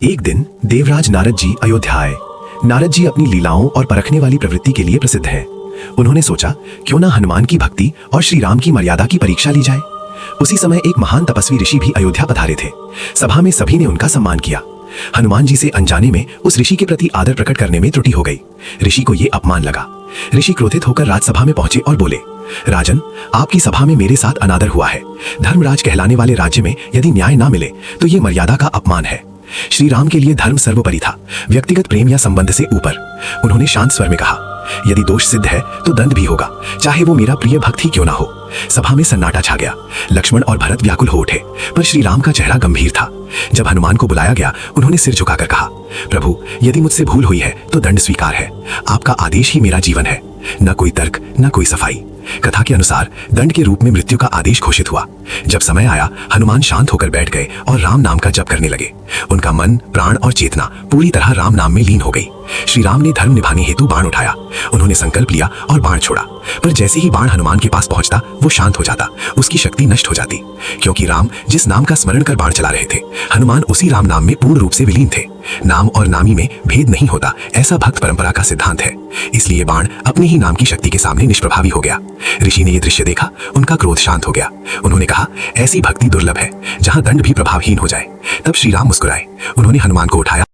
एक दिन देवराज नारद जी अयोध्या आए। नारद जी अपनी लीलाओं और परखने वाली प्रवृत्ति के लिए प्रसिद्ध हैं। उन्होंने सोचा क्यों ना हनुमान की भक्ति और श्री राम की मर्यादा की परीक्षा ली जाए। उसी समय एक महान तपस्वी ऋषि भी अयोध्या पधारे थे। सभा में सभी ने उनका सम्मान किया। हनुमान जी से अनजाने में उस ऋषि के प्रति आदर प्रकट करने में त्रुटि हो गई। ऋषि को ये अपमान लगा। ऋषि क्रोधित होकर राजसभा में पहुंचे और बोले, राजन, आपकी सभा में मेरे साथ अनादर हुआ है। धर्मराज कहलाने वाले राज्य में यदि न्याय ना मिले तो ये मर्यादा का अपमान है। श्री राम के लिए धर्म सर्वोपरि था, व्यक्तिगत प्रेम या संबंध से ऊपर। उन्होंने शांत स्वर में कहा, यदि दोष सिद्ध है तो दंड भी होगा, चाहे वो मेरा प्रिय भक्त ही क्यों ना हो। सभा में सन्नाटा छा गया। लक्ष्मण और भरत व्याकुल हो उठे, पर श्री राम का चेहरा गंभीर था। जब हनुमान को बुलाया गया, उन्होंने सिर झुकाकर कहा, प्रभु, यदि मुझसे भूल हुई है तो दंड स्वीकार है। आपका आदेश ही मेरा जीवन है। न कोई तर्क, न कोई सफाई। कथा के अनुसार दंड के रूप में मृत्यु का आदेश घोषित हुआ। जब समय आया, हनुमान शांत होकर बैठ गए और राम नाम का जप करने लगे। उनका मन, प्राण और चेतना पूरी तरह राम नाम में लीन हो गई। श्री राम ने धर्म निभाने हेतु बाण उठाया। उन्होंने संकल्प लिया और बाण छोड़ा, पर जैसे ही बाण हनुमान के पास पहुंचता, वो शांत हो जाता, उसकी शक्ति नष्ट हो जाती। क्योंकि राम जिस नाम का स्मरण कर बाण चला रहे थे, हनुमान उसी राम नाम में पूर्ण रूप से विलीन थे। नाम और नामी में भेद नहीं होता, ऐसा भक्त परंपरा का सिद्धांत है। इसलिए बाण अपने ही नाम की शक्ति के सामने निष्प्रभावी हो गया। ऋषि ने यह दृश्य देखा, उनका क्रोध शांत हो गया। उन्होंने कहा, ऐसी भक्ति दुर्लभ है जहां दंड भी प्रभावहीन हो जाए। तब श्री राम मुस्कुराए। उन्होंने हनुमान को उठाया